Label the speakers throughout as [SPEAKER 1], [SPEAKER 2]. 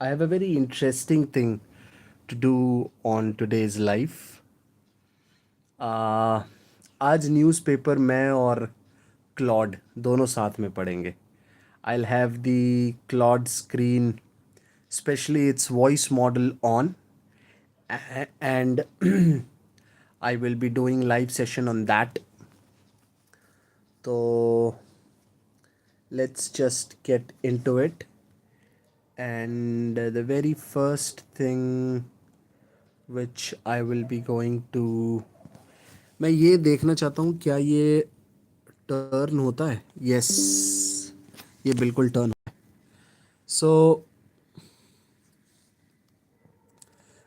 [SPEAKER 1] I have a very interesting thing to do on today's life. आ, आज newspaper मैं और Claude दोनों साथ में पढ़ेंगे. I'll have the Claude screen, especially its voice model on, and I will be doing live session on that. So let's just get into it. And the very first thing which I will be going to, मैं ये देखना चाहता हूँ क्या ये turn होता है. Yes, ये बिल्कुल turn. So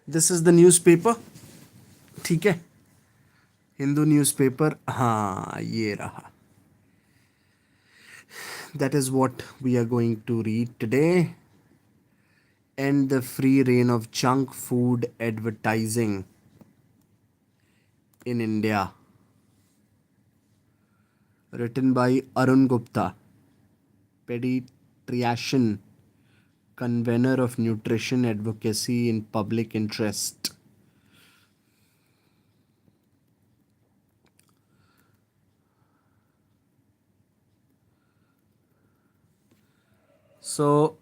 [SPEAKER 1] this is the newspaper. ठीक है, हिंदू न्यूज़पेपर. हाँ, ये रहा. That is what we are going to read today. End the free reign of junk food advertising in India. Written by Arun Gupta, pediatrician, convener of nutrition advocacy in public interest. So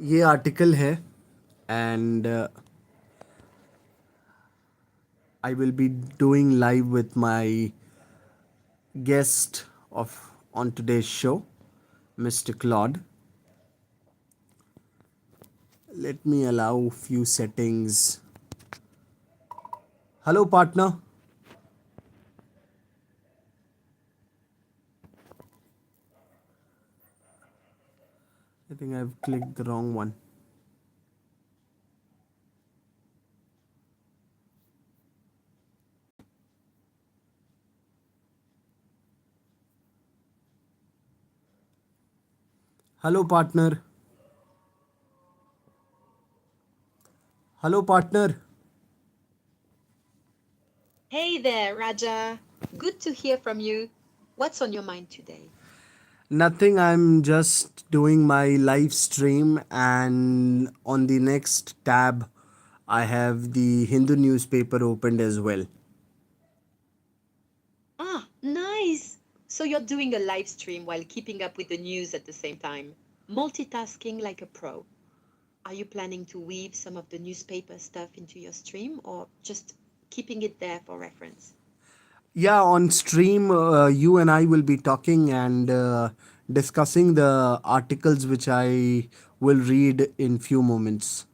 [SPEAKER 1] ये article है and I will be doing live with my guest of on today's show, Mr. Claude. Let me allow few settings. Hello, partner. I think I've clicked the wrong one. Hello, partner. Hello, partner.
[SPEAKER 2] Hey there, Raja. Good to hear from you. What's on your mind today?
[SPEAKER 1] Nothing, I'm just doing my live stream, and on the next tab, I have the Hindu newspaper opened as well.
[SPEAKER 2] Ah, nice. So you're doing a live stream while keeping up with the news at the same time. Multitasking like a pro. Are you planning to weave some of the newspaper stuff into your stream or just keeping it there for reference?
[SPEAKER 1] Yeah, on stream, you and I will be talking and discussing the articles which I will read in few moments.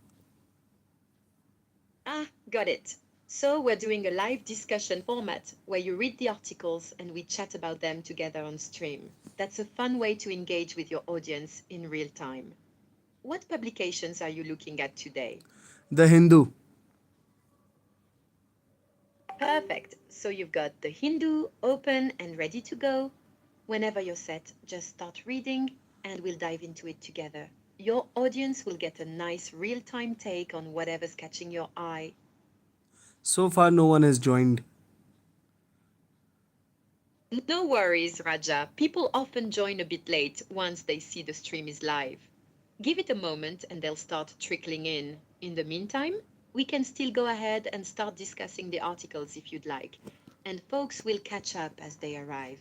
[SPEAKER 2] Ah, got it. So we're doing a live discussion format where you read the articles and we chat about them together on stream. That's a fun way to engage with your audience in real time. What publications are you looking at today?
[SPEAKER 1] The Hindu.
[SPEAKER 2] Perfect. So you've got the Hindu open and ready to go. Whenever you're set, just start reading and we'll dive into it together. Your audience will get a nice real time take on whatever's catching your eye.
[SPEAKER 1] So far, no one has joined.
[SPEAKER 2] No worries, Raja. People often join a bit late once they see the stream is live. Give it a moment and they'll start trickling in. In the meantime, we can still go ahead and start discussing the articles if you'd like, and folks will catch up as they arrive.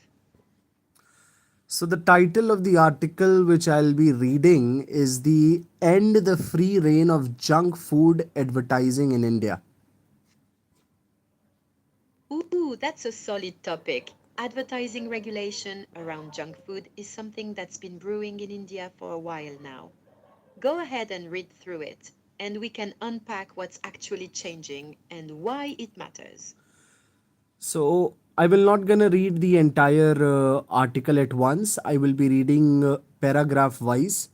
[SPEAKER 1] So, the title of the article which I'll be reading is the End the Free Reign of Junk Food Advertising in India.
[SPEAKER 2] Ooh, that's a solid topic. Advertising regulation around junk food is something that's been brewing in India for a while now. Go ahead and read through it, and we can unpack what's actually changing and why it matters.
[SPEAKER 1] So I will not gonna read the entire article at once. I will be reading paragraph wise,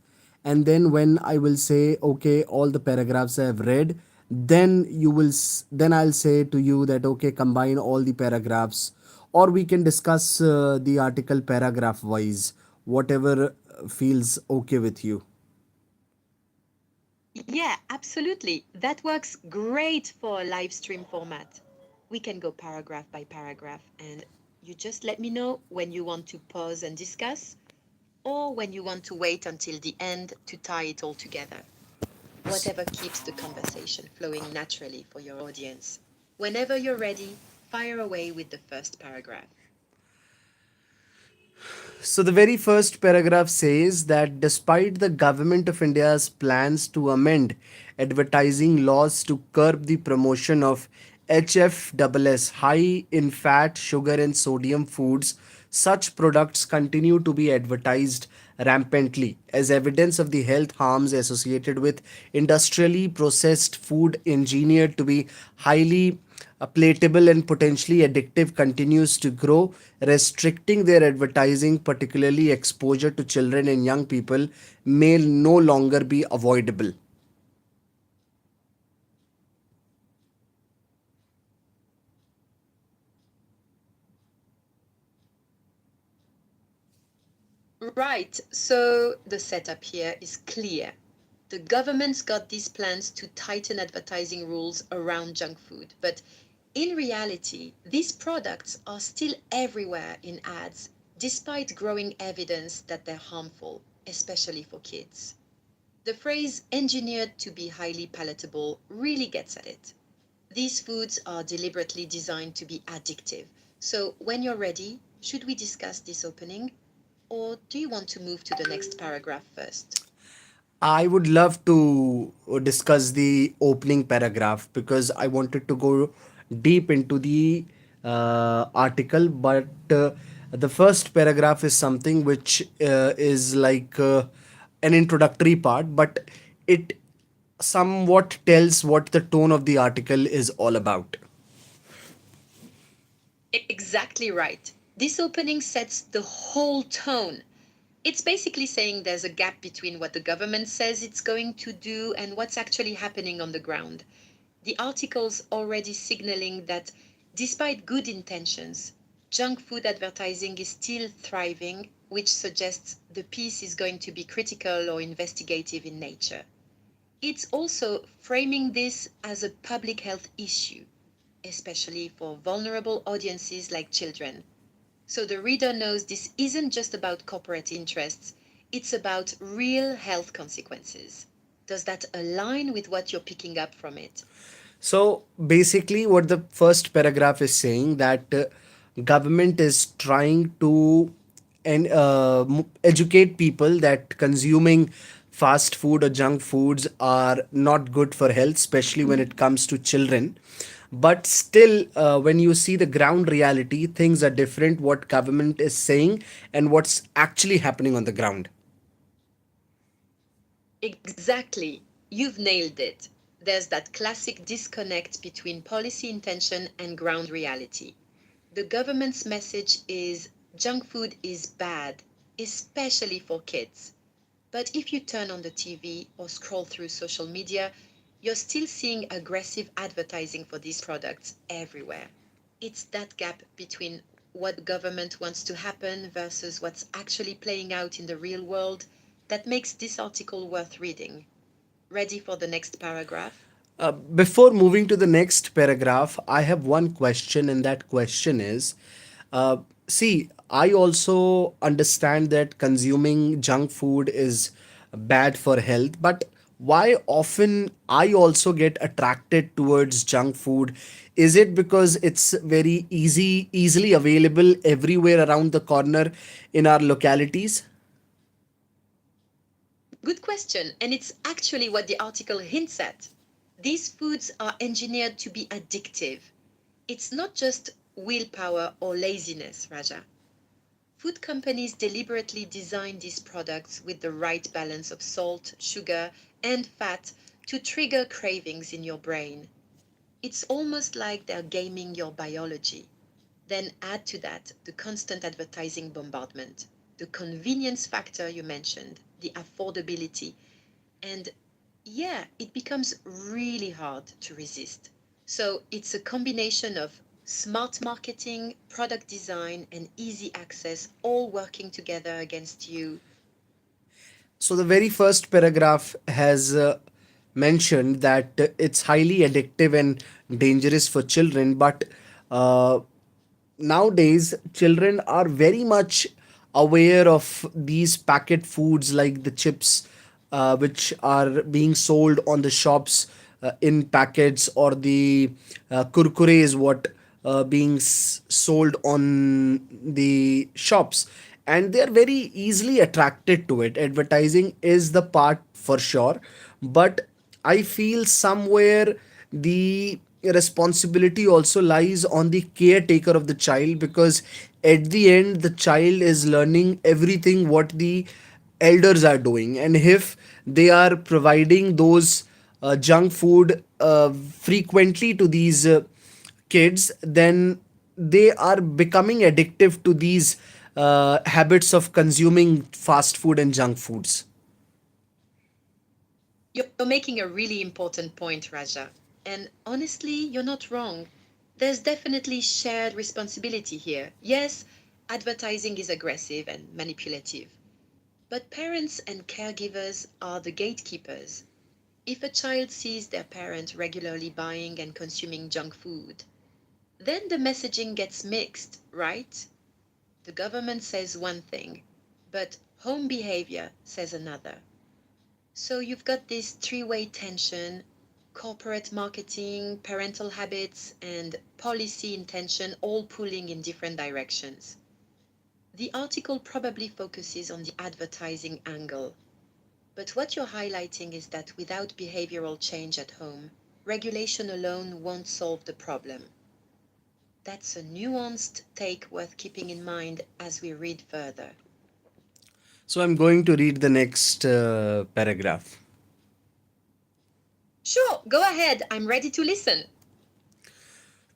[SPEAKER 1] and then when I will say okay, all the paragraphs I have read, then then I'll say to you that okay, combine all the paragraphs, or we can discuss the article paragraph wise, whatever feels okay with you.
[SPEAKER 2] Yeah, absolutely. That works great for a live stream format. We can go paragraph by paragraph, and you just let me know when you want to pause and discuss. or when you want to wait until the end to tie it all together. Whatever keeps the conversation flowing naturally for your audience. Whenever you're ready, fire away with the first paragraph.
[SPEAKER 1] So, the very first paragraph says that despite the government of India's plans to amend advertising laws to curb the promotion of HFSS, high in fat, sugar, and sodium foods, such products continue to be advertised rampantly as evidence of the health harms associated with industrially processed food engineered to be highly palatable and potentially addictive continues to grow, restricting their advertising, particularly exposure to children and young people, may no longer be avoidable.
[SPEAKER 2] Right, so the setup here is clear. The government's got these plans to tighten advertising rules around junk food, but in reality, these products are still everywhere in ads, despite growing evidence that they're harmful, especially for kids. The phrase engineered to be highly palatable really gets at it. These foods are deliberately designed to be addictive. So, when you're ready, should we discuss this opening? Or do you want to move to the next paragraph first?
[SPEAKER 1] I would love to discuss the opening paragraph because I wanted to go deep into the article, but the first paragraph is something which is like an introductory part, but it somewhat tells what the tone of the article is all about.
[SPEAKER 2] Exactly right. This opening sets the whole tone. It's basically saying there's a gap between what the government says it's going to do and what's actually happening on the ground. The article's already signaling that despite good intentions, junk food advertising is still thriving, which suggests the piece is going to be critical or investigative in nature. It's also framing this as a public health issue, especially for vulnerable audiences like children. So the reader knows this isn't just about corporate interests, it's about real health consequences. Does that align with what you're picking up from it?
[SPEAKER 1] So basically, what the first paragraph is saying that government is trying to educate people that consuming fast food or junk foods are not good for health, especially when it comes to children. But still, when you see the ground reality, things are different. What government is saying and what's actually happening on the ground.
[SPEAKER 2] Exactly. You've nailed it. There's that classic disconnect between policy intention and ground reality. The government's message is junk food is bad, especially for kids. But if you turn on the TV or scroll through social media, you're still seeing aggressive advertising for these products everywhere. It's that gap between what government wants to happen versus what's actually playing out in the real world that makes this article worth reading. Ready for the next paragraph?
[SPEAKER 1] Before moving to the next paragraph, I have one question, and that question is uh, see, I also understand that consuming junk food is bad for health, but why often I also get attracted towards junk food? Is it because it's very easily available everywhere around the corner in our localities?
[SPEAKER 2] Good question, and it's actually what the article hints at. These foods are engineered to be addictive. It's not just willpower or laziness, Raja. Food companies deliberately design these products with the right balance of salt, sugar, and fat to trigger cravings in your brain. It's almost like they're gaming your biology. Then add to that the constant advertising bombardment, the convenience factor you mentioned, the affordability, and yeah, it becomes really hard to resist. So it's a combination of smart marketing, product design, and easy access all working together against you.
[SPEAKER 1] So the very first paragraph has mentioned that it's highly addictive and dangerous for children, but uh, nowadays children are very much aware of these packet foods like the chips, which are being sold on the shops in packets, or the kurkure what being sold on the shops, and they are very easily attracted to it. Advertising is the part for sure, but I feel somewhere the responsibility also lies on the caretaker of the child, because at the end the child is learning everything what the elders are doing, and if they are providing those junk food frequently to these kids, then they are becoming addictive to these habits of consuming fast food and junk foods.
[SPEAKER 2] You're making a really important point, Raja. And honestly, you're not wrong. There's definitely shared responsibility here. Yes, advertising is aggressive and manipulative, but parents and caregivers are the gatekeepers. If a child sees their parent regularly buying and consuming junk food, then the messaging gets mixed, right? The government says one thing, but home behavior says another. So you've got this three-way tension: corporate marketing, parental habits, and policy intention all pulling in different directions. The article probably focuses on the advertising angle, but what you're highlighting is that without behavioral change at home, regulation alone won't solve the problem. That's a nuanced take worth keeping in mind as we read further.
[SPEAKER 1] So I'm going to read the next paragraph.
[SPEAKER 2] Sure, go ahead. I'm ready to listen.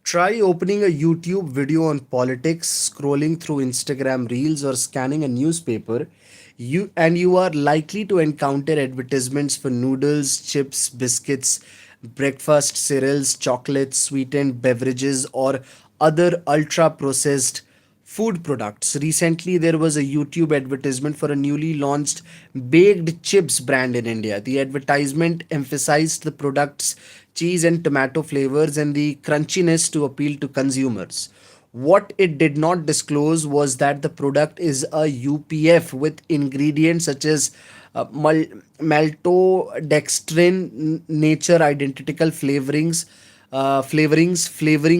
[SPEAKER 1] Try opening a YouTube video on politics, scrolling through Instagram reels, or scanning a newspaper. You are likely to encounter advertisements for noodles, chips, biscuits, breakfast cereals, chocolates, sweetened beverages, or other ultra processed food products. Recently, there was a YouTube advertisement for a newly launched baked chips brand in India. The advertisement emphasized the product's cheese and tomato flavors and the crunchiness to appeal to consumers. What it did not disclose was that the product is a UPF with ingredients such as maltodextrin, nature identical flavoring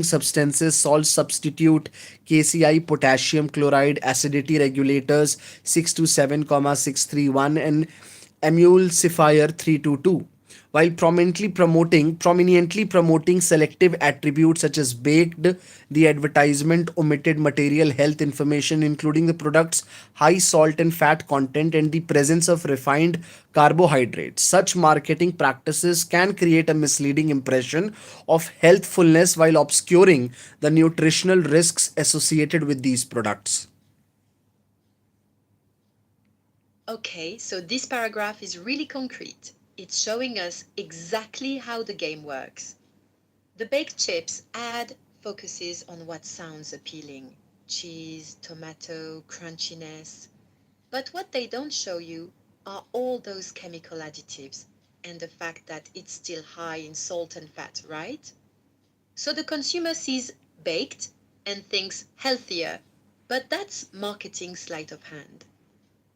[SPEAKER 1] substances, salt substitute, KCI, potassium chloride, acidity regulators 627,631, and emulsifier 322, while prominently promoting selective attributes such as baked. The advertisement omitted material health information, including the product's high salt and fat content and the presence of refined carbohydrates. Such marketing practices can create a misleading impression of healthfulness while obscuring the nutritional risks associated with these products.
[SPEAKER 2] Okay, so this paragraph is really concrete. It's showing us exactly how the game works. The baked chips ad focuses on what sounds appealing: cheese, tomato, crunchiness. But what they don't show you are all those chemical additives and the fact that it's still high in salt and fat, right? So the consumer sees baked and thinks healthier, but that's marketing sleight of hand.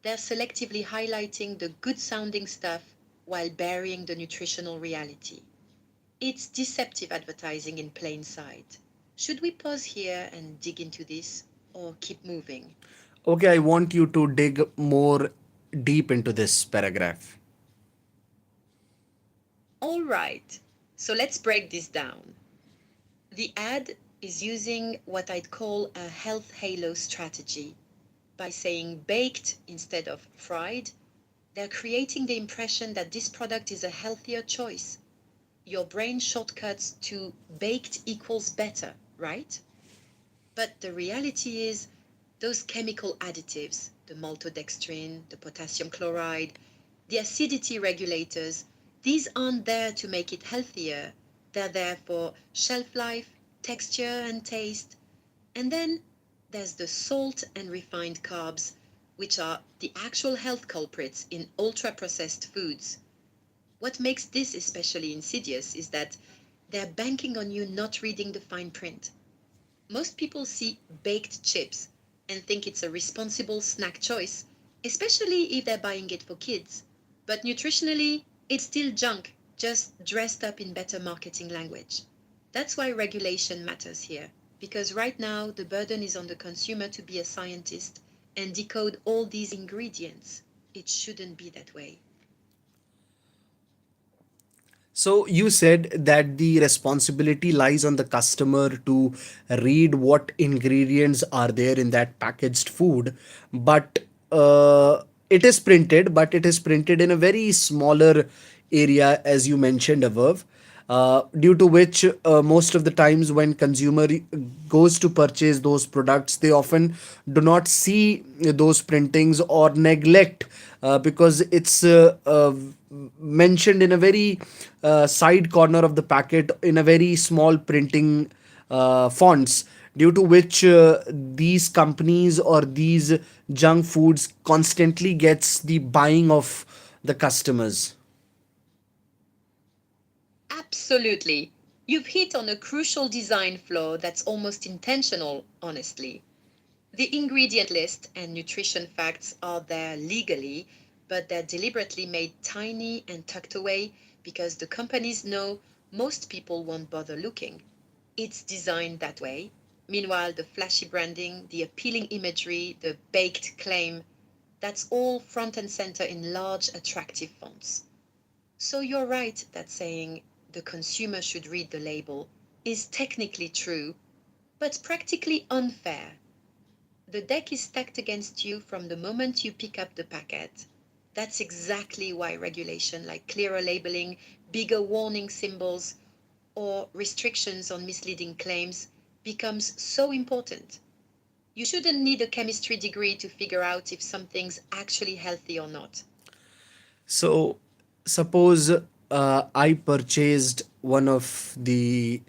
[SPEAKER 2] They're selectively highlighting the good sounding stuff while burying the nutritional reality. It's deceptive advertising in plain sight. Should we pause here and dig into this or keep moving?
[SPEAKER 1] Okay, I want you to dig more deep into this paragraph.
[SPEAKER 2] All right, so let's break this down. The ad is using what I'd call a health halo strategy. By saying baked instead of fried, they're creating the impression that this product is a healthier choice. Your brain shortcuts to baked equals better, right? But the reality is, those chemical additives, the maltodextrin, the potassium chloride, the acidity regulators, these aren't there to make it healthier. They're there for shelf life, texture, and taste. And then there's the salt and refined carbs, which are the actual health culprits in ultra processed foods. What makes this especially insidious is that they're banking on you not reading the fine print. Most people see baked chips, and think it's a responsible snack choice, especially if they're buying it for kids. But nutritionally, it's still junk, just dressed up in better marketing language. That's why regulation matters here, because right now the burden is on the consumer to be a scientist and decode all these ingredients. It shouldn't be that way.
[SPEAKER 1] So you said that the responsibility lies on the customer to read what ingredients are there in that packaged food, but it is printed, but it is printed in a very smaller area, as you mentioned above, due to which most of the times when consumer goes to purchase those products, they often do not see those printings or neglect because it's mentioned in a very side corner of the packet in a very small printing fonts, due to which these companies or these junk foods constantly gets the buying of the customers.
[SPEAKER 2] Absolutely. You've hit on a crucial design flaw that's almost intentional, honestly. The ingredient list and nutrition facts are there legally, but they're deliberately made tiny and tucked away because the companies know most people won't bother looking. It's designed that way. Meanwhile, the flashy branding, the appealing imagery, the baked claim, that's all front and center in large, attractive fonts. So you're right that saying the consumer should read the label is technically true, but practically unfair. The deck is stacked against you from the moment you pick up the packet. That's exactly why regulation like clearer labeling, bigger warning symbols, or restrictions on misleading claims becomes so important. You shouldn't need a chemistry degree to figure out if something's actually healthy or not.
[SPEAKER 1] So, suppose I purchased one of the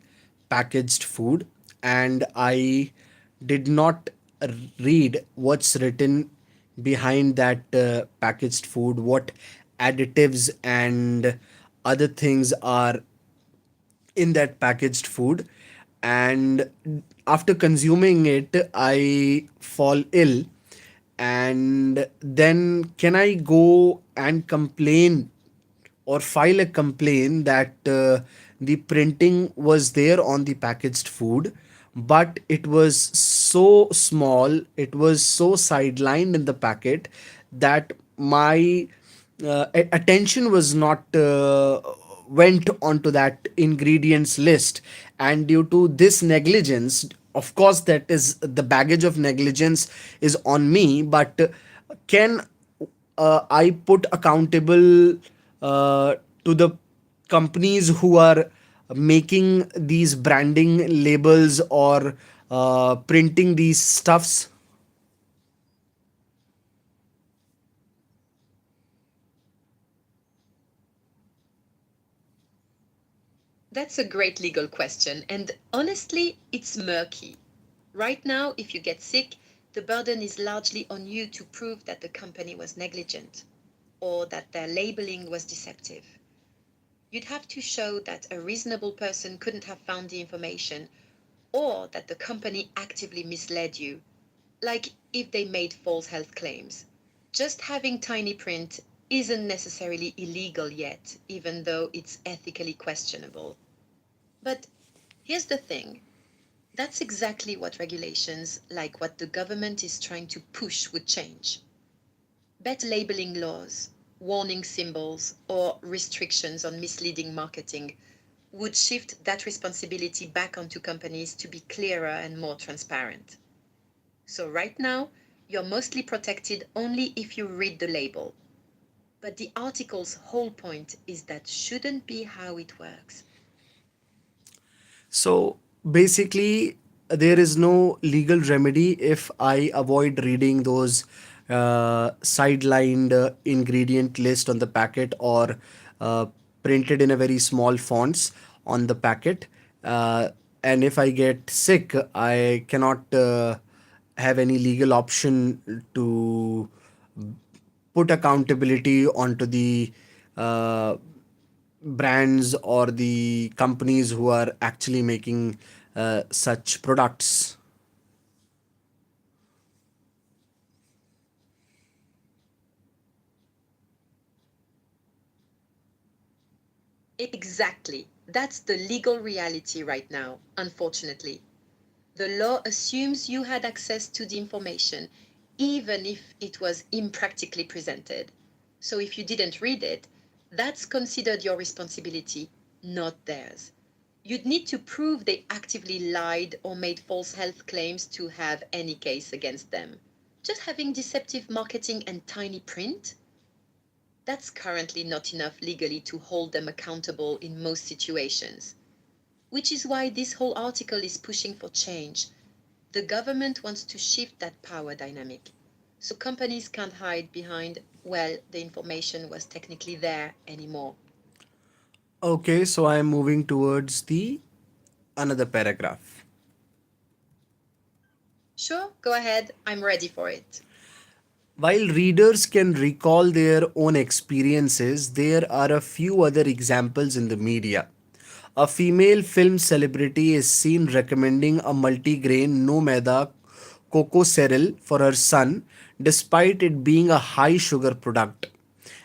[SPEAKER 1] packaged food and I did not read what's written behind that packaged food, what additives and other things are in that packaged food, and after consuming it I fall ill, and then can I go and complain or file a complaint that the printing was there on the packaged food, but it was so small, it was so sidelined in the packet that my attention was not went onto that ingredients list, and due to this negligence, of course that is the baggage of negligence is on me, but can I put accountable uh, to the companies who are making these branding labels or printing these stuffs?
[SPEAKER 2] That's a great legal question, and honestly, it's murky. Right now, if you get sick, the burden is largely on you to prove that the company was negligent or that their labeling was deceptive. You'd have to show that a reasonable person couldn't have found the information or that the company actively misled you, like if they made false health claims. Just having tiny print isn't necessarily illegal yet, even though it's ethically questionable. But here's the thing, that's exactly what regulations, like what the government is trying to push, would change. Better labeling laws, warning symbols, or restrictions on misleading marketing would shift that responsibility back onto companies to be clearer and more transparent. So, right now, you're mostly protected only if you read the label. But the article's whole point is that shouldn't be how it works.
[SPEAKER 1] So basically, there is no legal remedy if I avoid reading those sidelined ingredient list on the packet or uh, printed in a very small fonts on the packet. Uh, and if I get sick, I cannot have any legal option to put accountability onto the uh, brands or the companies who are actually making such products.
[SPEAKER 2] Exactly. That's the legal reality right now, unfortunately. The law assumes you had access to the information, even if it was impractically presented. So if you didn't read it, that's considered your responsibility, not theirs. You'd need to prove they actively lied or made false health claims to have any case against them. Just having deceptive marketing and tiny print? That's currently not enough legally to hold them accountable in most situations. Which is why this whole article is pushing for change. The government wants to shift that power dynamic. So companies can't hide behind, well, the information was technically there anymore.
[SPEAKER 1] Okay, so I am moving towards the another paragraph.
[SPEAKER 2] Sure, go ahead, I'm ready for it.
[SPEAKER 1] While readers can recall their own experiences, there are a few other examples in the media. A female film celebrity is seen recommending a multigrain no maida cocoa cereal for her son, despite it being a high sugar product.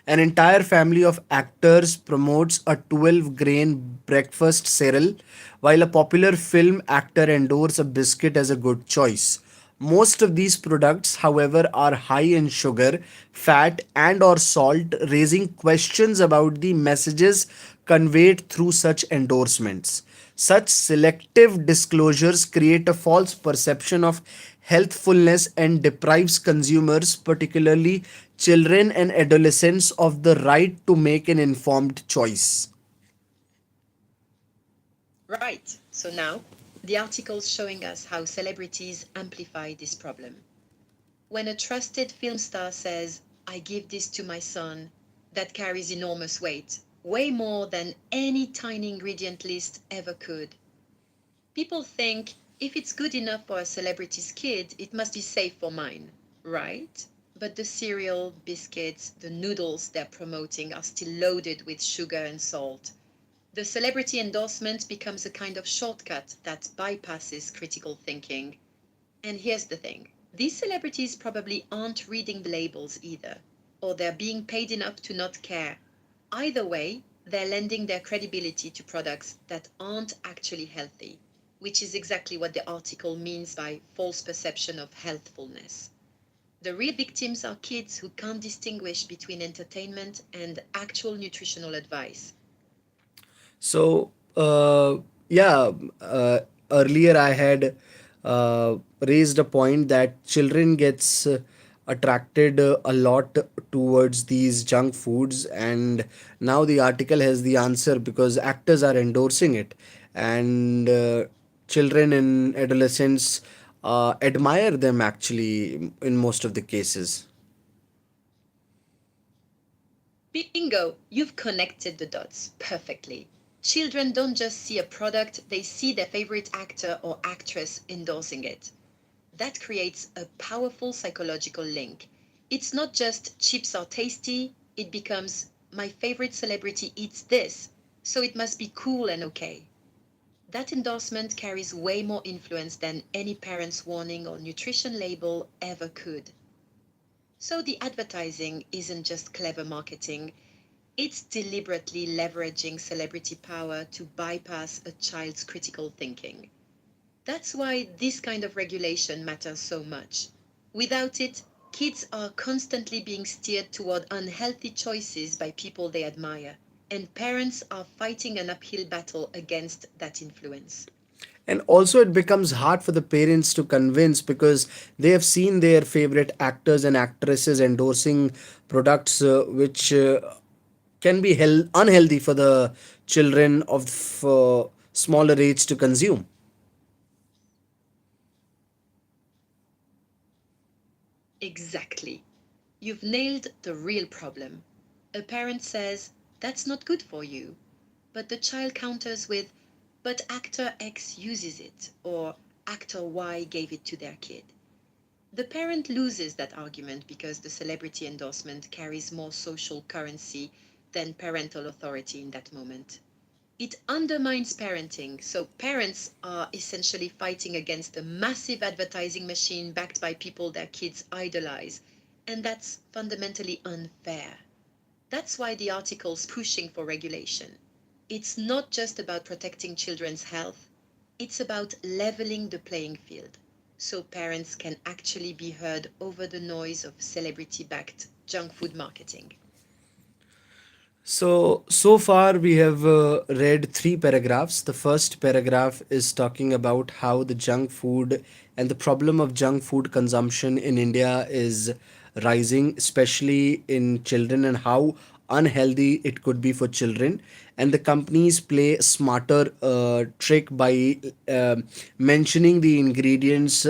[SPEAKER 1] An entire family of actors promotes a 12 grain breakfast cereal, while a popular film actor endorses a biscuit as a good choice. Most of these products, however, are high in sugar, fat, and or salt, raising questions about the messages conveyed through such endorsements. Such selective disclosures create a false perception of healthfulness and deprives consumers, particularly children and adolescents, of the right to make an informed choice.
[SPEAKER 2] Right, so now the article's showing us how celebrities amplify this problem. When a trusted film star says, I give this to my son, that carries enormous weight, way more than any tiny ingredient list ever could. People think if it's good enough for a celebrity's kid, it must be safe for mine, right? But the cereal, biscuits, the noodles they're promoting are still loaded with sugar and salt. The celebrity endorsement becomes a kind of shortcut that bypasses critical thinking. And here's the thing, these celebrities probably aren't reading the labels either, or they're being paid enough to not care. Either way, they're lending their credibility to products that aren't actually healthy, which is exactly what the article means by false perception of healthfulness. The real victims are kids who can't distinguish between entertainment and actual nutritional advice.
[SPEAKER 1] So, yeah, uh, earlier I had raised a point that children gets attracted a lot towards these junk foods, and now the article has the answer because actors are endorsing it, and children and adolescents admire them actually in most of the cases.
[SPEAKER 2] Bingo, you've connected the dots perfectly. Children don't just see a product, they see their favorite actor or actress endorsing it. That creates a powerful psychological link. It's not just chips are tasty, it becomes my favorite celebrity eats this, so it must be cool and okay. That endorsement carries way more influence than any parent's warning or nutrition label ever could. So the advertising isn't just clever marketing, it's deliberately leveraging celebrity power to bypass a child's critical thinking. That's why this kind of regulation matters so much. Without it, kids are constantly being steered toward unhealthy choices by people they admire, and parents are fighting an uphill battle against that influence.
[SPEAKER 1] And also it becomes hard for the parents to convince because they have seen their favorite actors and actresses endorsing products which can be unhealthy for the children of smaller age to consume.
[SPEAKER 2] Exactly. You've nailed the real problem. A parent says, that's not good for you. But the child counters with, but actor X uses it, or actor Y gave it to their kid. The parent loses that argument because the celebrity endorsement carries more social currency than parental authority in that moment. It undermines parenting, so parents are essentially fighting against a massive advertising machine backed by people their kids idolize, and that's fundamentally unfair. That's why the article's pushing for regulation. It's not just about protecting children's health, it's about leveling the playing field so parents can actually be heard over the noise of celebrity backed junk food marketing.
[SPEAKER 1] So far we have read three paragraphs. The first paragraph is talking about how the junk food and the problem of junk food consumption in India is rising, especially in children, and how unhealthy it could be for children. And the companies play a smarter trick by mentioning the ingredients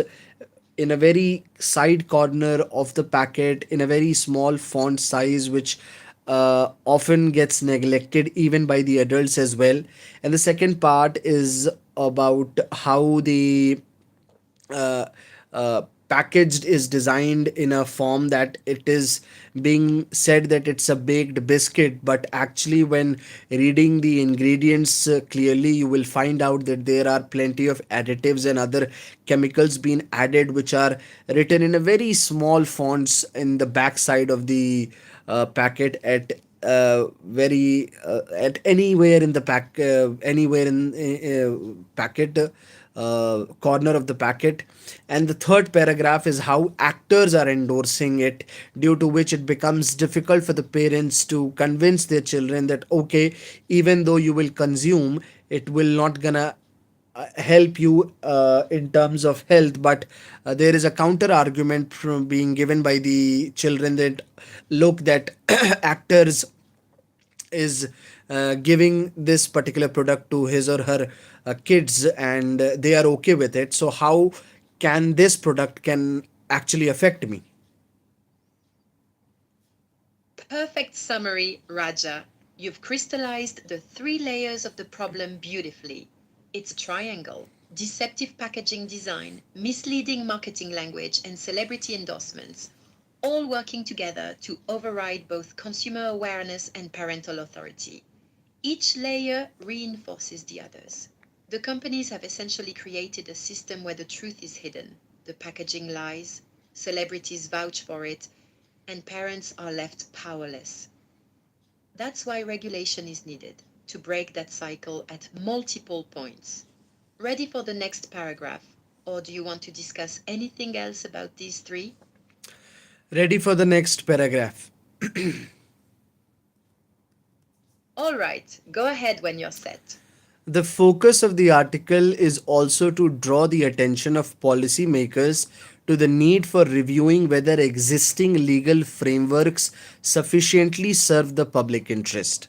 [SPEAKER 1] in a very side corner of the packet in a very small font size, which often gets neglected even by the adults as well. And the second part is about how the uh, packaged is designed in a form that it is being said that it's a baked biscuit, but actually when reading the ingredients clearly, you will find out that there are plenty of additives and other chemicals being added, which are written in a very small fonts in the back side of the packet very at anywhere in the anywhere in packet corner of the packet. And the third paragraph is how actors are endorsing it, due to which it becomes difficult for the parents to convince their children that okay, even though you will consume, it will not gonna help you in terms of health, but there is a counter argument from being given by the children that look, that actors is giving this particular product to his or her kids, and they are okay with it, so how can this product can actually affect me?
[SPEAKER 2] Perfect summary, Raja. You've crystallized the three layers of the problem beautifully. It's a triangle: deceptive packaging design, misleading marketing language, and celebrity endorsements, all working together to override both consumer awareness and parental authority. Each layer reinforces the others. The companies have essentially created a system where the truth is hidden, the packaging lies, celebrities vouch for it, and parents are left powerless. That's why regulation is needed to break that cycle at multiple points. Ready for the next paragraph? Or do you want to discuss anything else about these three?
[SPEAKER 1] Ready for the next paragraph.
[SPEAKER 2] All right, go ahead when you're set.
[SPEAKER 1] The focus of the article is also to draw the attention of policymakers to the need for reviewing whether existing legal frameworks sufficiently serve the public interest.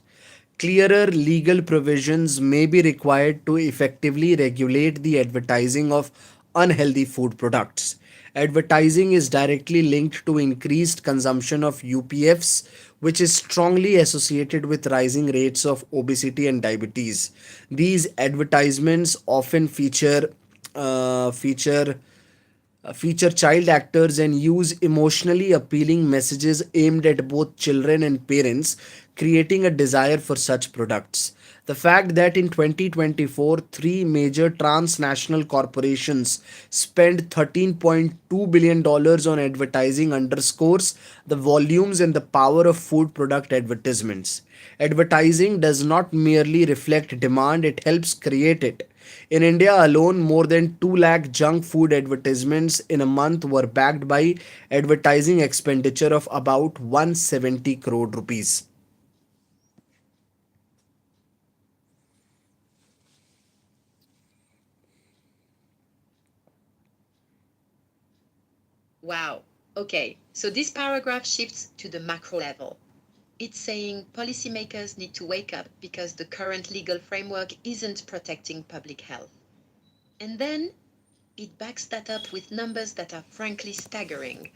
[SPEAKER 1] Clearer legal provisions may be required to effectively regulate the advertising of unhealthy food products. Advertising is directly linked to increased consumption of UPFs, which is strongly associated with rising rates of obesity and diabetes. These advertisements often feature child actors and use emotionally appealing messages aimed at both children and parents, creating a desire for such products. The fact that in 2024, three major transnational corporations spent $13.2 billion dollars on advertising underscores the volumes and the power of food product advertisements. Advertising does not merely reflect demand, it helps create it. In India alone, more than 2 lakh junk food advertisements in a month were backed by advertising expenditure of about 170 crore rupees.
[SPEAKER 2] Wow. Okay, so this paragraph shifts to the macro level. It's saying policymakers need to wake up because the current legal framework isn't protecting public health. And then it backs that up with numbers that are frankly staggering.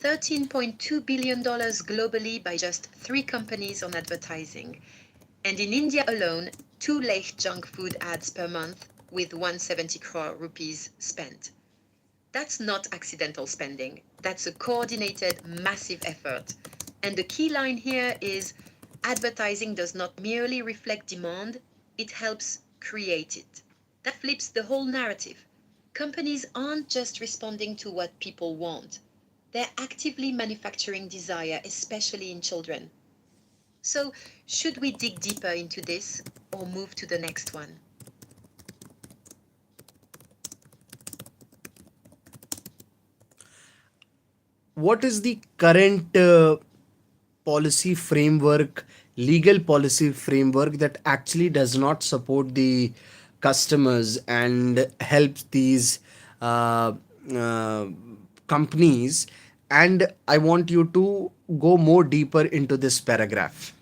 [SPEAKER 2] $13.2 billion dollars globally by just three companies on advertising. And in India alone, 2 lakh junk food ads per month with 170 crore rupees spent. That's not accidental spending. That's a coordinated, massive effort. And the key line here is advertising does not merely reflect demand, it helps create it. That flips the whole narrative. Companies aren't just responding to what people want, they're actively manufacturing desire, especially in children. So, should we dig deeper into this? or move to the next one?
[SPEAKER 1] What is the current policy framework, legal policy framework that actually does not support the customers and helps these uh, uh, companies? And I want you to go more deeper into this paragraph.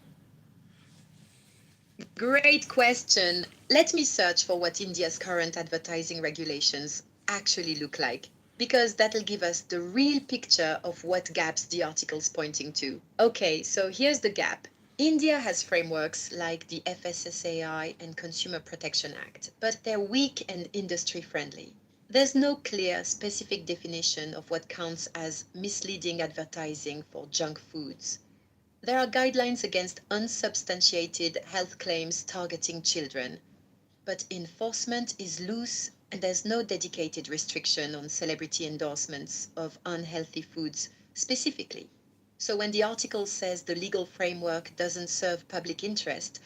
[SPEAKER 2] Great question. Let me search for what India's current advertising regulations actually look like, because that'll give us the real picture of what gaps the article's pointing to. Okay, so here's the gap. India has frameworks like the FSSAI and Consumer Protection Act, but they're weak and industry friendly. There's no clear, specific definition of what counts as misleading advertising for junk foods. There are guidelines against unsubstantiated health claims targeting children, but enforcement is loose and there's no dedicated restriction on celebrity endorsements of unhealthy foods specifically. So when the article says the legal framework doesn't serve public interest,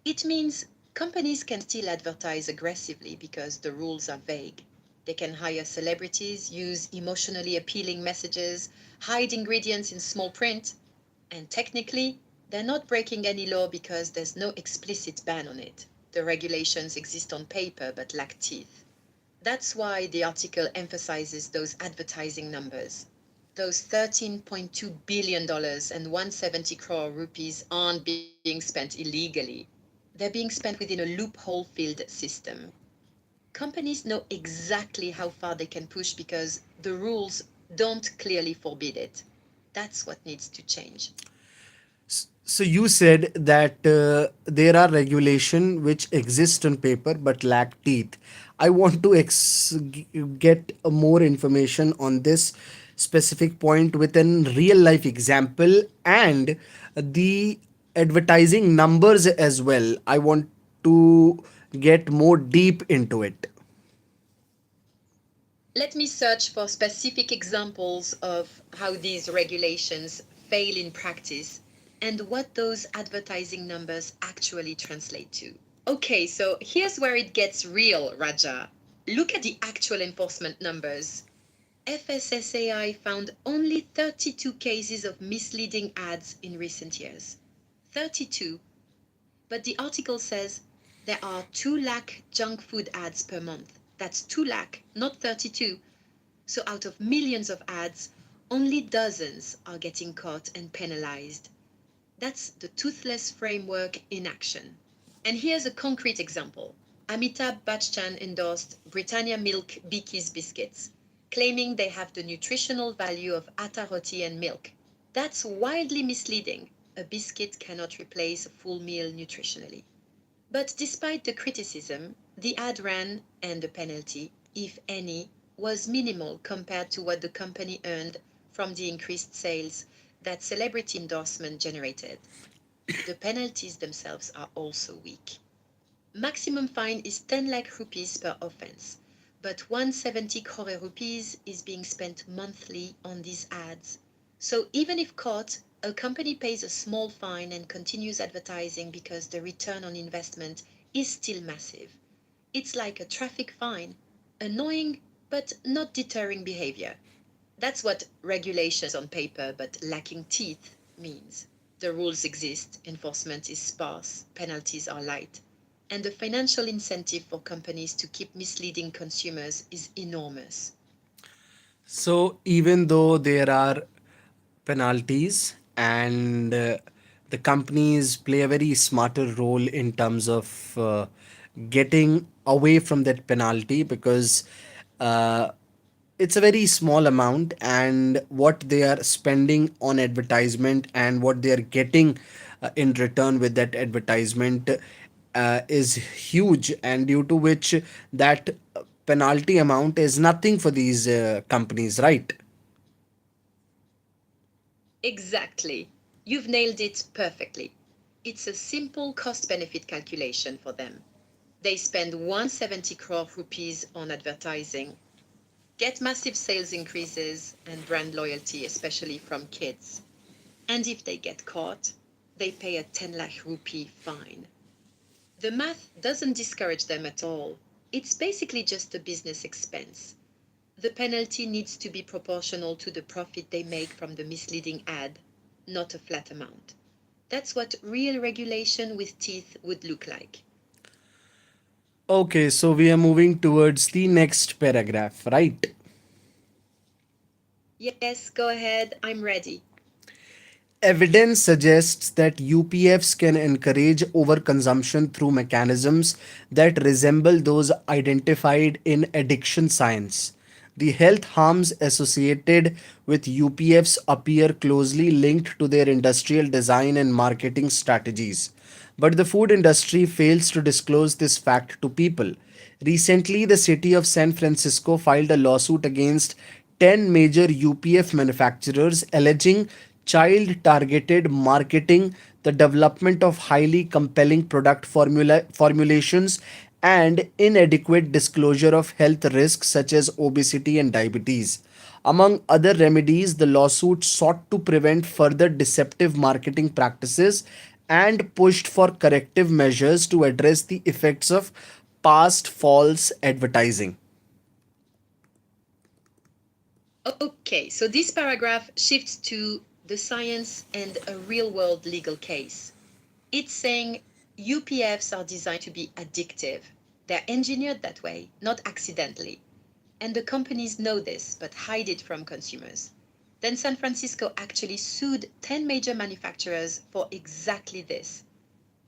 [SPEAKER 2] it means companies can still advertise aggressively because the rules are vague. They can hire celebrities, use emotionally appealing messages, hide ingredients in small print, and technically, they're not breaking any law because there's no explicit ban on it. The regulations exist on paper but lack teeth. That's why the article emphasizes those advertising numbers. Those $13.2 billion and 170 crore rupees aren't being spent illegally. They're being spent within a loophole filled system. Companies know exactly how far they can push because the rules don't clearly forbid it. That's what needs to change.
[SPEAKER 1] So you said that there are regulation which exist on paper but lack teeth. I want to get more information on this specific point with a real life example and the advertising numbers as well. I want to get more deep into it.
[SPEAKER 2] Let me search for specific examples of how these regulations fail in practice and what those advertising numbers actually translate to. Okay, so here's where it gets real, Raja. Look at the actual enforcement numbers. FSSAI found only 32 cases of misleading ads in recent years. 32. But the article says there are 2 lakh junk food ads per month. That's 2 lakh, not 32. So out of millions of ads, only dozens are getting caught and penalized. That's the toothless framework in action. And here's a concrete example. Amitabh Bachchan endorsed Britannia Milk Bikis biscuits, claiming they have the nutritional value of atta roti and milk. That's wildly misleading. A biscuit cannot replace a full meal nutritionally. But despite the criticism, the ad ran and the penalty, if any, was minimal compared to what the company earned from the increased sales that celebrity endorsement generated. The penalties themselves are also weak. Maximum fine is 10 lakh rupees per offense, but 170 crore rupees is being spent monthly on these ads. So even if caught, a company pays a small fine and continues advertising because the return on investment is still massive. It's like a traffic fine, annoying but not deterring behavior. That's what regulations on paper but lacking teeth means. The rules exist, enforcement is sparse, penalties are light, and the financial incentive for companies to keep misleading consumers is enormous.
[SPEAKER 1] So even though there are penalties and the companies play a very smarter role in terms of getting away from that penalty because uh, it's a very small amount and what they are spending on advertisement and what they are getting in return with that advertisement is huge, and due to which that penalty amount is nothing for these companies, right?
[SPEAKER 2] Exactly. You've nailed it perfectly. It's a simple cost benefit calculation for them. They spend 170 crore rupees on advertising, get massive sales increases and brand loyalty, especially from kids. And if they get caught, they pay a 10 lakh rupee fine. The math doesn't discourage them at all. It's basically just a business expense. The penalty needs to be proportional to the profit they make from the misleading ad, not a flat amount. That's what real regulation with teeth would look like.
[SPEAKER 1] Okay, so we are moving towards the next paragraph, right?
[SPEAKER 2] Yes, go ahead, I'm ready.
[SPEAKER 1] Evidence suggests that UPFs can encourage overconsumption through mechanisms that resemble those identified in addiction science. The health harms associated with UPFs appear closely linked to their industrial design and marketing strategies. But the food industry fails to disclose this fact to people. Recently, the city of San Francisco filed a lawsuit against 10 major UPF manufacturers alleging child targeted marketing, the development of highly compelling formulations, and inadequate disclosure of health risks such as obesity and diabetes. Among other remedies, the lawsuit sought to prevent further deceptive marketing practices and pushed for corrective measures to address the effects of past false advertising.
[SPEAKER 2] Okay, so this paragraph shifts to the science and a real world legal case. It's saying UPFs are designed to be addictive. They're engineered that way, not accidentally. And the companies know this, but hide it from consumers. Then San Francisco actually sued 10 major manufacturers for exactly this,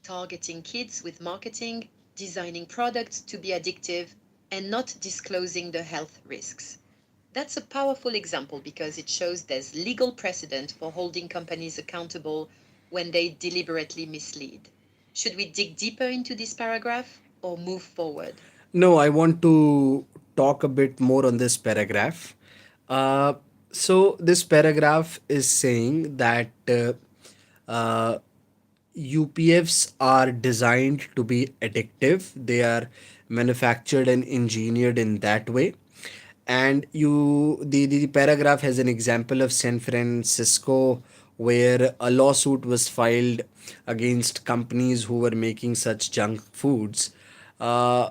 [SPEAKER 2] targeting kids with marketing, designing products to be addictive, and not disclosing the health risks. That's a powerful example because it shows there's legal precedent for holding companies accountable when they deliberately mislead. Should we dig deeper into this paragraph or move forward?
[SPEAKER 1] No, I want to talk a bit more on this paragraph. Uh, this paragraph is saying that UPFs are designed to be addictive. They are manufactured and engineered in that way. And the paragraph has an example of San Francisco where a lawsuit was filed against companies who were making such junk foods. Uh,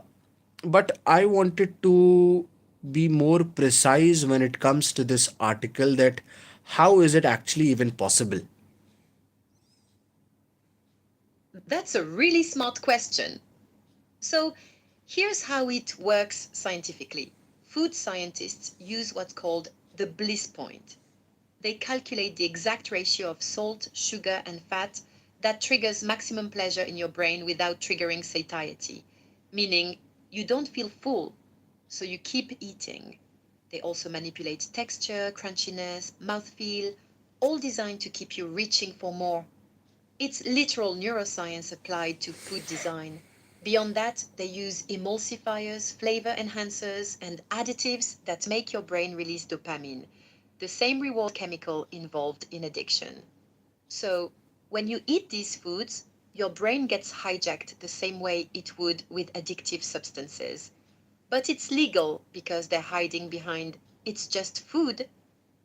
[SPEAKER 1] but I wanted to be more precise when it comes to this article that how is it actually even possible?
[SPEAKER 2] That's a really smart question. So, here's how it works scientifically. Food scientists use what's called the bliss point. They calculate the exact ratio of salt, sugar, and fat that triggers maximum pleasure in your brain without triggering satiety, meaning you don't feel full, so you keep eating. They also manipulate texture, crunchiness, mouthfeel, all designed to keep you reaching for more. It's literal neuroscience applied to food design. Beyond that, they use emulsifiers, flavor enhancers, and additives that make your brain release dopamine, the same reward chemical involved in addiction. So, when you eat these foods, your brain gets hijacked the same way it would with addictive substances. But it's legal because they're hiding behind it's just food.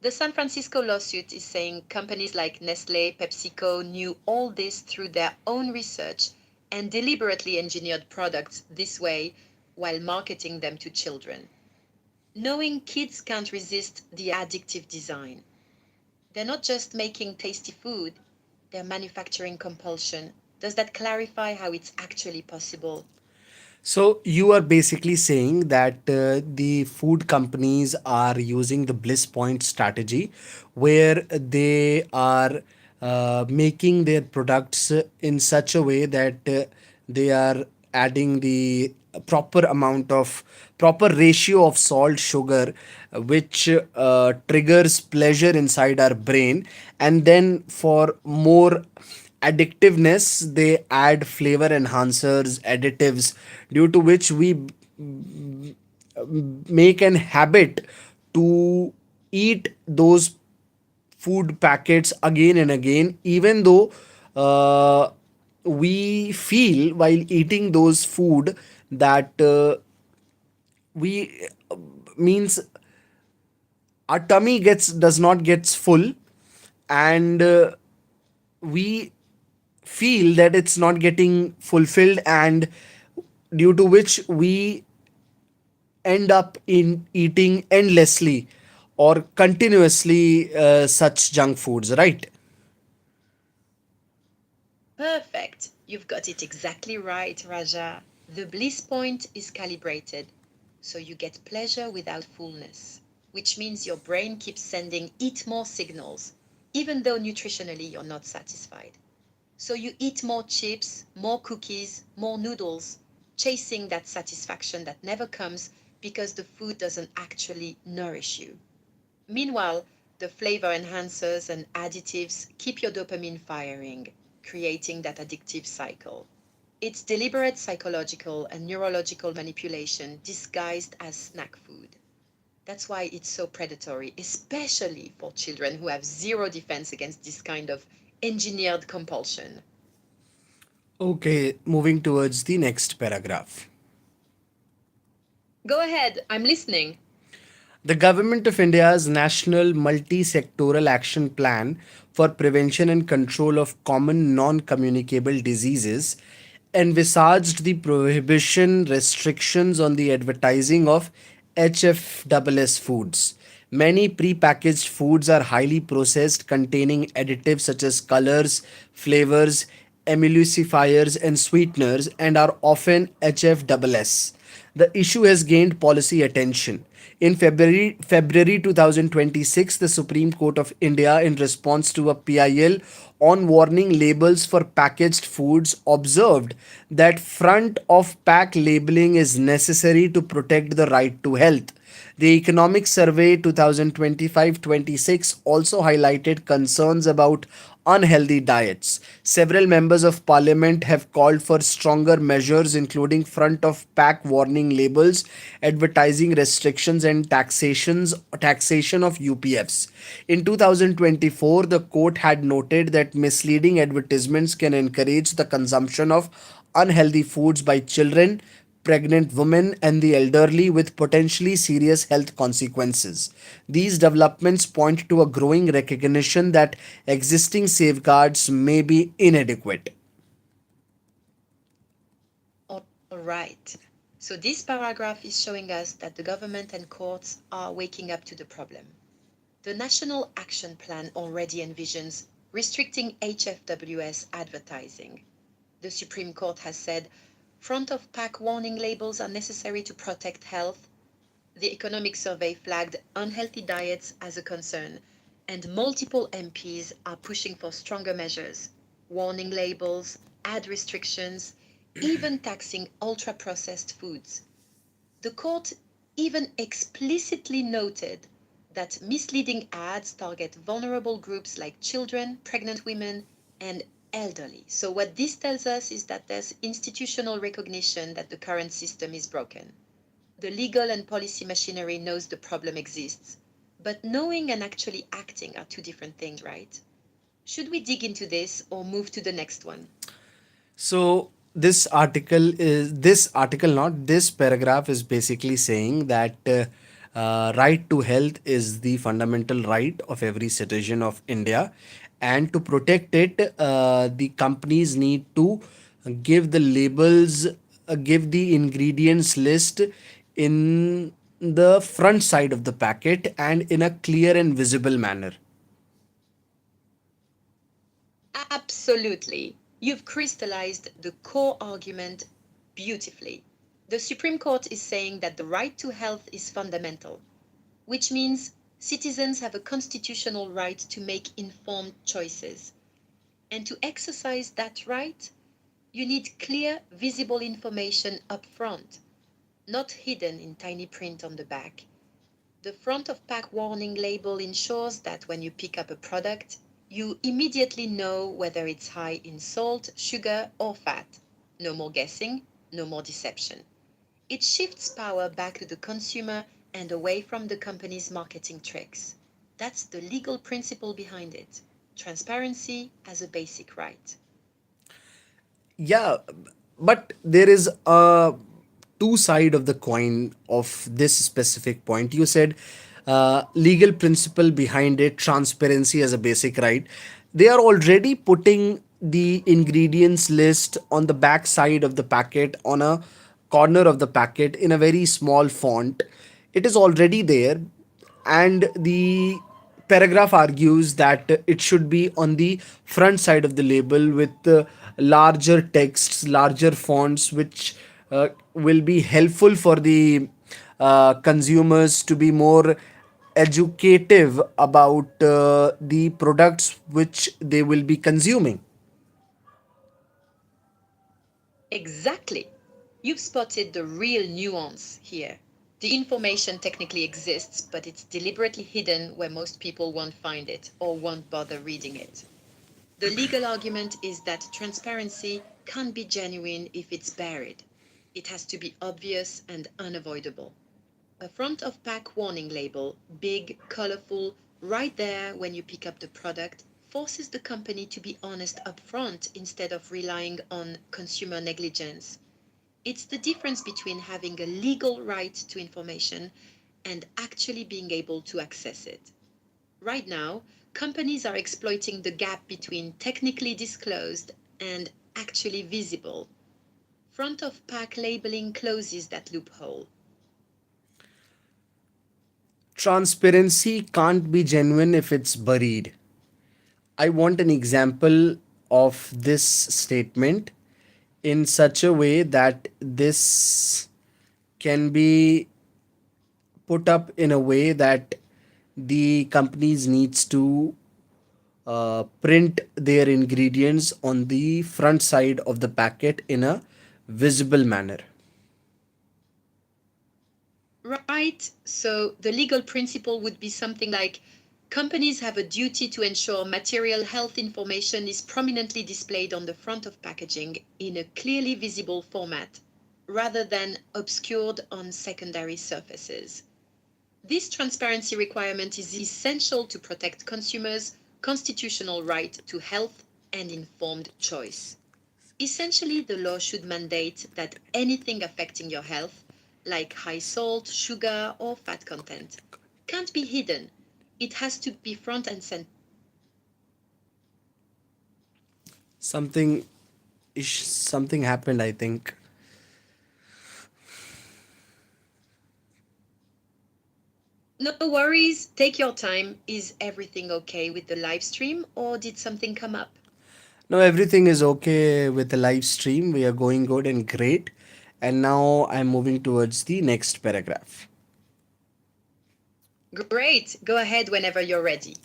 [SPEAKER 2] The San Francisco lawsuit is saying companies like Nestle, PepsiCo knew all this through their own research and deliberately engineered products this way while marketing them to children. Knowing kids can't resist the addictive design. They're not just making tasty food, they're manufacturing compulsion. Does that clarify how it's actually possible?
[SPEAKER 1] So you are basically saying that the food companies are using the bliss point strategy where they are making their products in such a way that they are adding the proper ratio of salt sugar which triggers pleasure inside our brain, and then for more addictiveness they add flavor enhancers, additives, due to which we make an habit to eat those food packets again and again, even though we feel while eating those food that we means our tummy gets does not gets full, and we feel that it's not getting fulfilled, and due to which we end up in eating endlessly or continuously such junk foods, right?
[SPEAKER 2] Perfect. You've got it exactly right, Raja. The bliss point is calibrated, so you get pleasure without fullness, which means your brain keeps sending eat more signals, even though nutritionally you're not satisfied. So you eat more chips, more cookies, more noodles, chasing that satisfaction that never comes because the food doesn't actually nourish you. Meanwhile, the flavor enhancers and additives keep your dopamine firing, creating that addictive cycle. It's deliberate psychological and neurological manipulation disguised as snack food. That's why it's so predatory, especially for children who have zero defense against this kind of engineered compulsion.
[SPEAKER 1] Okay, moving towards the next paragraph.
[SPEAKER 2] Go ahead, I'm listening.
[SPEAKER 1] The Government of India's National Multi-Sectoral Action Plan for Prevention and Control of Common Non-Communicable Diseases envisaged the prohibition restrictions on the advertising of HFSS foods. Many pre-packaged foods are highly processed, containing additives such as colors, flavors, emulsifiers, and sweeteners, and are often HFSS. The issue has gained policy attention. In February 2026, the Supreme Court of India, in response to a PIL on warning labels for packaged foods, observed that front of pack labeling is necessary to protect the right to health. The Economic Survey 2025-26 also highlighted concerns about unhealthy diets. Several members of parliament have called for stronger measures, including front of pack warning labels, advertising restrictions, and taxation of UPFs. In 2024, the court had noted that misleading advertisements can encourage the consumption of unhealthy foods by children, pregnant women, and the elderly, with potentially serious health consequences. These developments point to a growing recognition that existing safeguards may be inadequate.
[SPEAKER 2] All right. So this paragraph is showing us that the government and courts are waking up to the problem. The National Action Plan already envisions restricting HFWS advertising. The Supreme Court has said front of pack warning labels are necessary to protect health. The Economic Survey flagged unhealthy diets as a concern, and multiple MPs are pushing for stronger measures, warning labels, ad restrictions, even taxing ultra processed foods. The court even explicitly noted that misleading ads target vulnerable groups like children, pregnant women, and elderly. So, what this tells us is that there's institutional recognition that the current system is broken. The legal and policy machinery knows the problem exists, but knowing and actually acting are two different things, right? Should we dig into this or move to the next one?
[SPEAKER 1] So this paragraph is basically saying that right to health is the fundamental right of every citizen of India, and to protect it, the companies need to give the labels, give the ingredients list in the front side of the packet and in a clear and visible manner.
[SPEAKER 2] Absolutely. You've crystallized the core argument beautifully. The Supreme Court is saying that the right to health is fundamental, which means citizens have a constitutional right to make informed choices. And to exercise that right, you need clear, visible information up front, not hidden in tiny print on the back. The front of pack warning label ensures that when you pick up a product, you immediately know whether it's high in salt, sugar, or fat. No more guessing, no more deception. It shifts power back to the consumer and away from the company's marketing tricks. That's the legal principle behind it. Transparency as a basic right.
[SPEAKER 1] Yeah, but there is a two side of the coin of this specific point. You said legal principle behind it, transparency as a basic right. They are already putting the ingredients list on the back side of the packet, on a corner of the packet in a very small font. It is already there, and the paragraph argues that it should be on the front side of the label with larger texts, larger fonts, which will be helpful for the consumers to be more educative about the products which they will be consuming.
[SPEAKER 2] Exactly. You've spotted the real nuance here. The information technically exists, but it's deliberately hidden where most people won't find it or won't bother reading it. The legal argument is that transparency can't be genuine if it's buried. It has to be obvious and unavoidable. A front of pack warning label, big, colorful, right there when you pick up the product, forces the company to be honest upfront instead of relying on consumer negligence. It's the difference between having a legal right to information and actually being able to access it. Right now, companies are exploiting the gap between technically disclosed and actually visible. Front of pack labeling closes that loophole.
[SPEAKER 1] Transparency can't be genuine if it's buried. I want an example of this statement in such a way that this can be put up in a way that the companies needs to print their ingredients on the front side of the packet in a visible manner.
[SPEAKER 2] Right, so the legal principle would be something like companies have a duty to ensure material health information is prominently displayed on the front of packaging in a clearly visible format, rather than obscured on secondary surfaces. This transparency requirement is essential to protect consumers' constitutional right to health and informed choice. Essentially, the law should mandate that anything affecting your health, like high salt, sugar, or fat content, can't be hidden. It has to be front and center.
[SPEAKER 1] Something something happened, I think.
[SPEAKER 2] No worries, take your time. Is everything okay with the live stream, or did something come up?
[SPEAKER 1] Now everything is okay with the live stream. We are going good and great. And now I'm moving towards the next paragraph.
[SPEAKER 2] Great, go ahead whenever you're ready.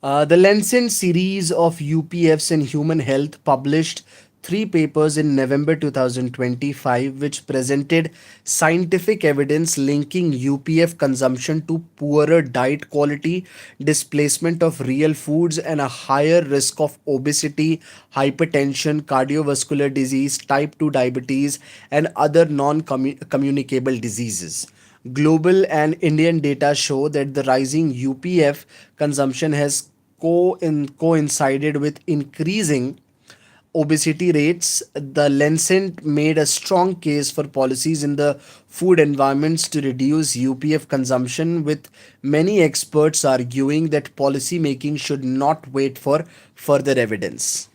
[SPEAKER 1] The Lancet series of UPFs in human health published three papers in November 2025, which presented scientific evidence linking UPF consumption to poorer diet quality, displacement of real foods, and a higher risk of obesity, hypertension, cardiovascular disease, type 2 diabetes, and other non communicable diseases. Global and Indian data show that the rising UPF consumption has coincided with increasing obesity rates. The Lancet made a strong case for policies in the food environments to reduce UPF consumption, with many experts arguing that policy making should not wait for further evidence.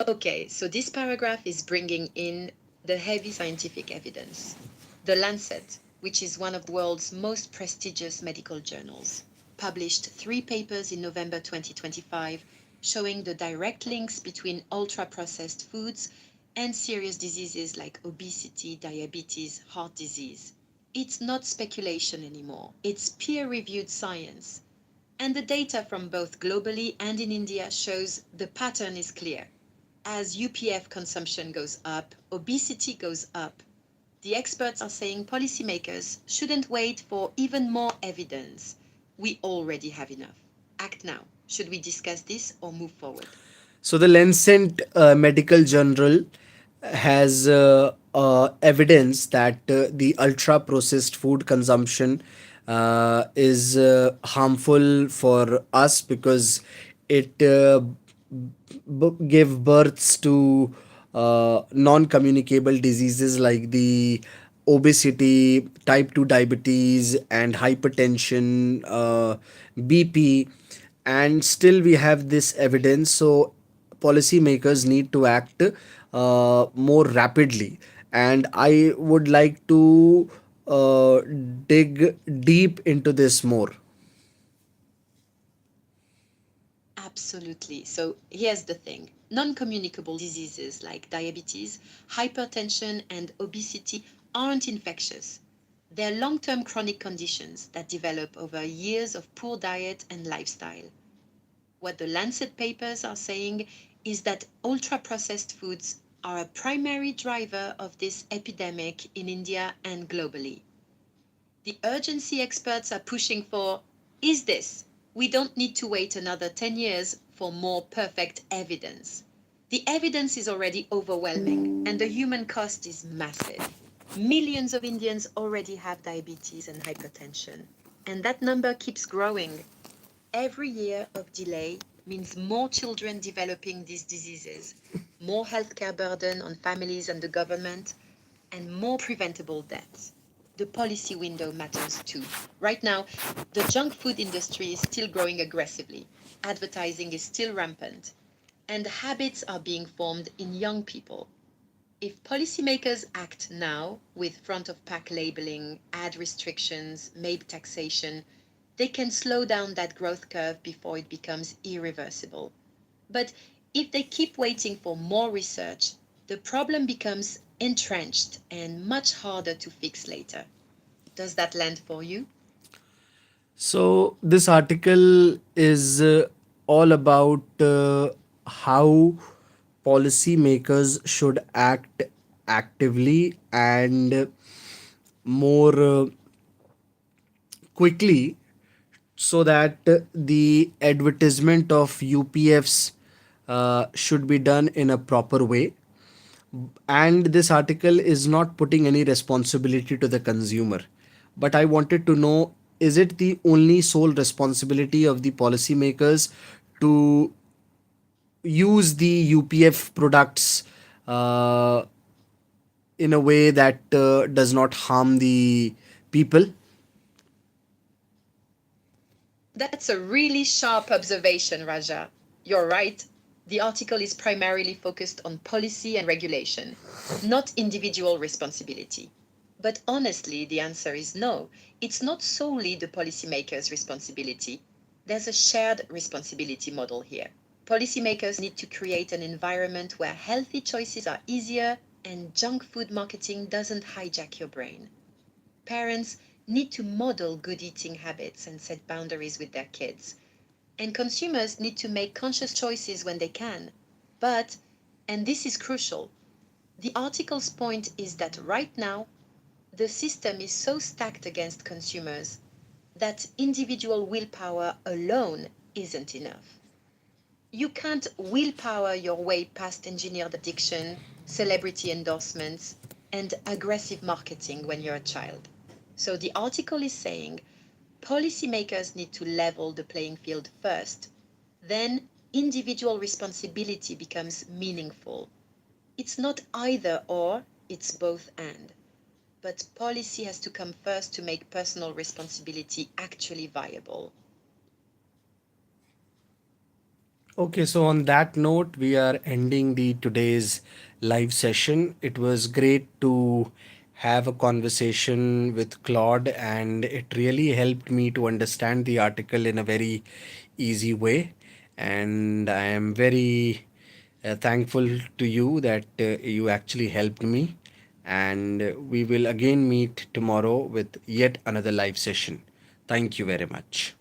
[SPEAKER 2] Okay, so this paragraph is bringing in the heavy scientific evidence. The Lancet, which is one of the world's most prestigious medical journals, published three papers in November 2025 showing the direct links between ultra processed foods and serious diseases like obesity, diabetes, heart disease. It's not speculation anymore, it's peer reviewed science. And the data from both globally and in India shows the pattern is clear. As UPF consumption goes up, obesity goes up. The experts are saying policymakers shouldn't wait for even more evidence. We already have enough. Act now. Should we discuss this or move forward?
[SPEAKER 1] So the Lancet Medical Journal has evidence that the ultra processed food consumption is harmful for us because it give births to non-communicable diseases like the obesity, type 2 diabetes, and hypertension, BP. and still we have this evidence. So policymakers need to act more rapidly, and I would like to dig deep into this more.
[SPEAKER 2] Absolutely. So here's the thing: non communicable diseases like diabetes, hypertension, and obesity aren't infectious. They're long term chronic conditions that develop over years of poor diet and lifestyle. What the Lancet papers are saying is that ultra processed foods are a primary driver of this epidemic in India and globally. The urgency experts are pushing for is this: we don't need to wait another 10 years for more perfect evidence. The evidence is already overwhelming, and the human cost is massive. Millions of Indians already have diabetes and hypertension, and that number keeps growing. Every year of delay means more children developing these diseases, more healthcare burden on families and the government, and more preventable deaths. The policy window matters too. Right now, the junk food industry is still growing aggressively, advertising is still rampant, and habits are being formed in young people. If policymakers act now with front of pack labeling, ad restrictions, maybe taxation, they can slow down that growth curve before it becomes irreversible. But if they keep waiting for more research, the problem becomes entrenched and much harder to fix later. Does that land for you?
[SPEAKER 1] So this article is all about how policymakers should act actively and more quickly, so that the advertisement of UPFs should be done in a proper way. And this article is not putting any responsibility to the consumer. But I wanted to know, is it the only sole responsibility of the policymakers to use the UPF products uh, in a way that does not harm the people?
[SPEAKER 2] That's a really sharp observation, Raja. You're right. The article is primarily focused on policy and regulation, not individual responsibility. But honestly, the answer is no. It's not solely the policymaker's responsibility. There's a shared responsibility model here. Policymakers need to create an environment where healthy choices are easier and junk food marketing doesn't hijack your brain. Parents need to model good eating habits and set boundaries with their kids. And consumers need to make conscious choices when they can. But, and this is crucial, the article's point is that right now, the system is so stacked against consumers that individual willpower alone isn't enough. You can't willpower your way past engineered addiction, celebrity endorsements, and aggressive marketing when you're a child. So the article is saying policymakers need to level the playing field first. Then individual responsibility becomes meaningful. It's not either or, it's both and. But policy has to come first to make personal responsibility actually viable.
[SPEAKER 1] Okay, so on that note, we are ending the today's live session. It was great to have a conversation with Claude, and it really helped me to understand the article in a very easy way. And I am very thankful to you that you actually helped me. And we will again meet tomorrow with yet another live session. Thank you very much.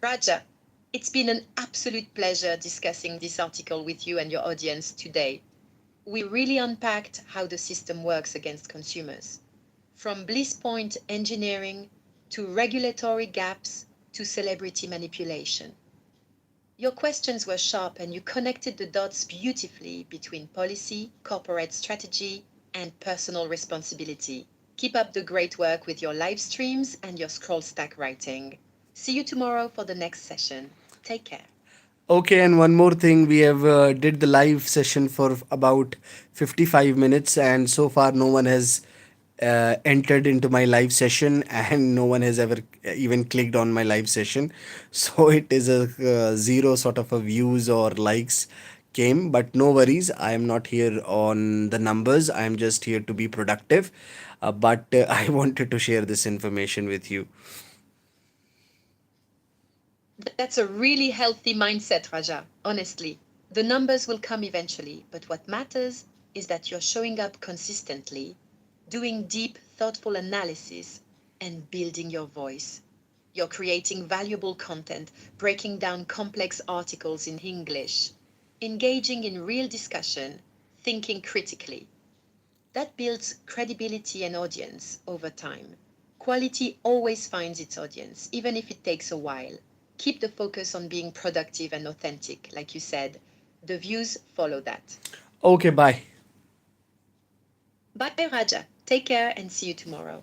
[SPEAKER 2] Raja, it's been an absolute pleasure discussing this article with you and your audience today. We really unpacked how the system works against consumers, from bliss point engineering to regulatory gaps to celebrity manipulation. Your questions were sharp and you connected the dots beautifully between policy, corporate strategy, and personal responsibility. Keep up the great work with your live streams and your scroll stack writing. See you tomorrow for the next session. Take care.
[SPEAKER 1] Okay, and one more thing, we have did the live session for about 55 minutes, and so far no one has entered into my live session, and no one has ever even clicked on my live session. So it is a zero sort of a views or likes came, but no worries. I am not here on the numbers. I am just here to be productive. But I wanted to share this information with you.
[SPEAKER 2] That's a really healthy mindset, Raja. Honestly, the numbers will come eventually, but what matters is that you're showing up consistently, doing deep, thoughtful analysis, and building your voice. You're creating valuable content, breaking down complex articles in English, engaging in real discussion, thinking critically. That builds credibility and audience over time. Quality always finds its audience, even if it takes a while. Keep the focus on being productive and authentic, like you said. The views follow that.
[SPEAKER 1] Okay, bye.
[SPEAKER 2] Bye, Raja. Take care and see you tomorrow.